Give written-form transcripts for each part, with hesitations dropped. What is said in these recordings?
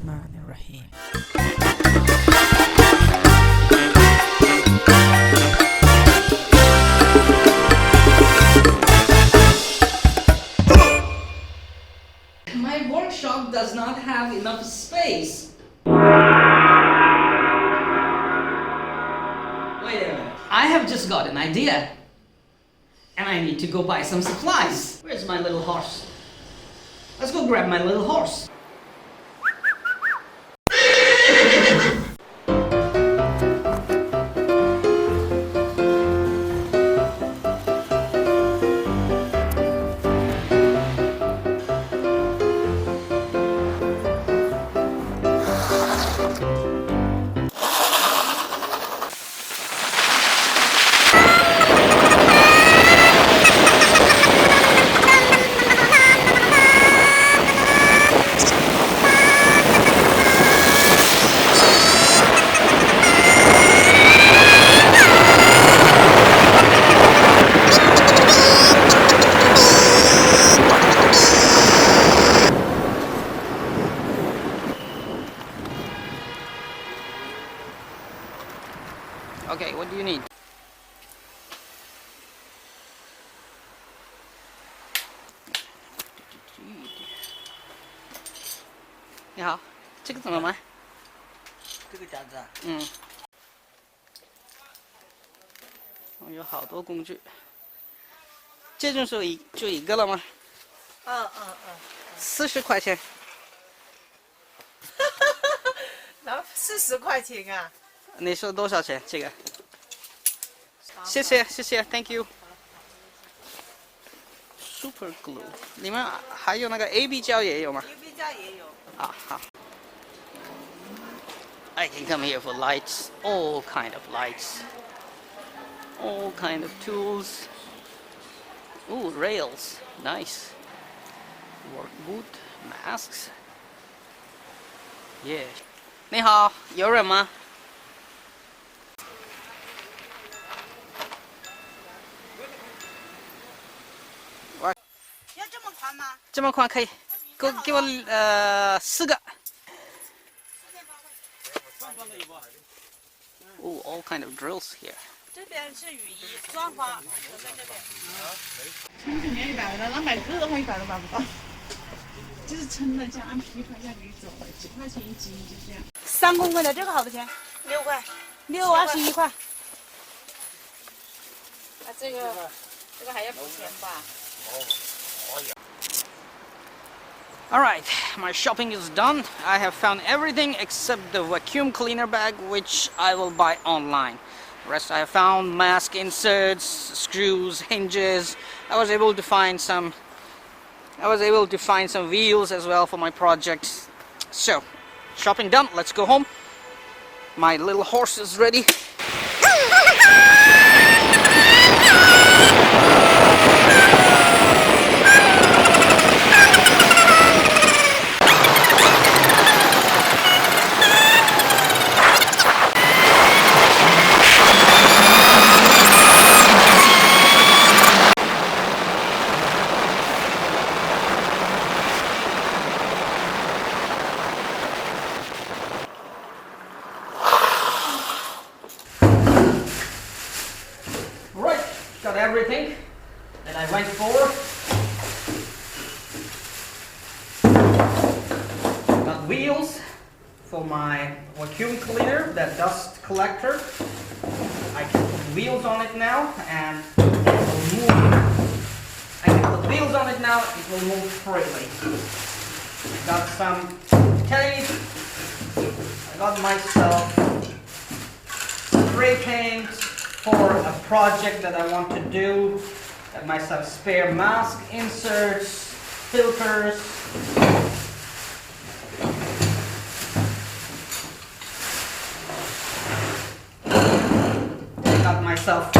Bismillahirrahmanirrahim. My workshop does not have enough space. Wait a minute. I have just got an idea. And I need to go buy some supplies. Where's my little horse? Let's go grab my little horse. Okay, what do you need? 你好，这个怎么买？这个夹子啊？有好多工具。这种就一个了吗？40块钱。然后40块钱啊？你说多少钱？这个？谢谢谢谢 ，Thank you。Super glue， 你们还有那个 AB 胶也有吗 ？AB 胶也有。啊，好。I can come here for lights, all kind of lights, all kind of tools. Ooh, rails, nice. Work boot, masks. Yeah. 你好，有人吗？要这么宽吗？这么宽可以，给我4个。Oh, all kind of drills here. 这边是雨衣，装花，我在这边。称肯定100的，200个的话100都买不到。就是称了，这样按批发价给走了，几块钱一斤，就这样。3公分的这个好多钱？6块，621块。啊，这个还要补钱吧Alright, my shopping is done. I have found everything except the vacuum cleaner bag, which I will buy online. The rest I have found mask inserts, screws, hinges. I was able to find some wheels as well for my project. So, shopping done. Let's go home. My little horse is ready. Got everything that I went for. Got wheels for my vacuum cleaner, that dust collector. I can put wheels on it now and it will move. I can put wheels on it now, it will move freely. I got some tape. I got myself spray paint for a project that I want to do. Got myself spare mask inserts, filters. I got myself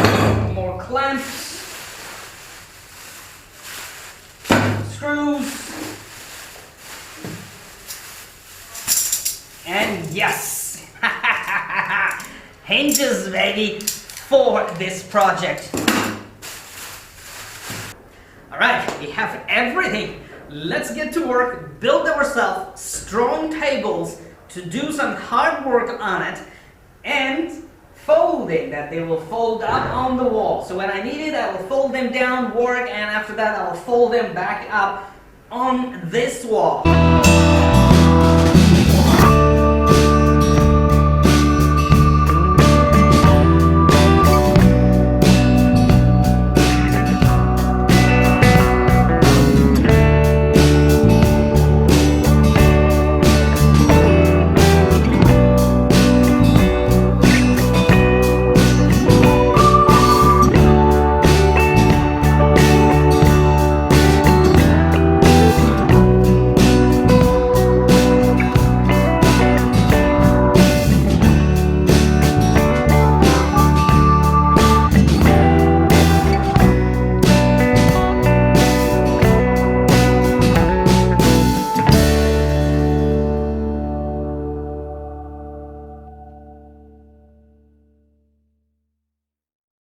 more clamps, screws, and yes, hinges ready for this project. Alright, we have everything. Let's get to work build ourselves strong tables to do some hard work on it, and folding, that they will fold up on the wall. So when I need it, I will fold them down, work, and after that I will fold them back up on this wall.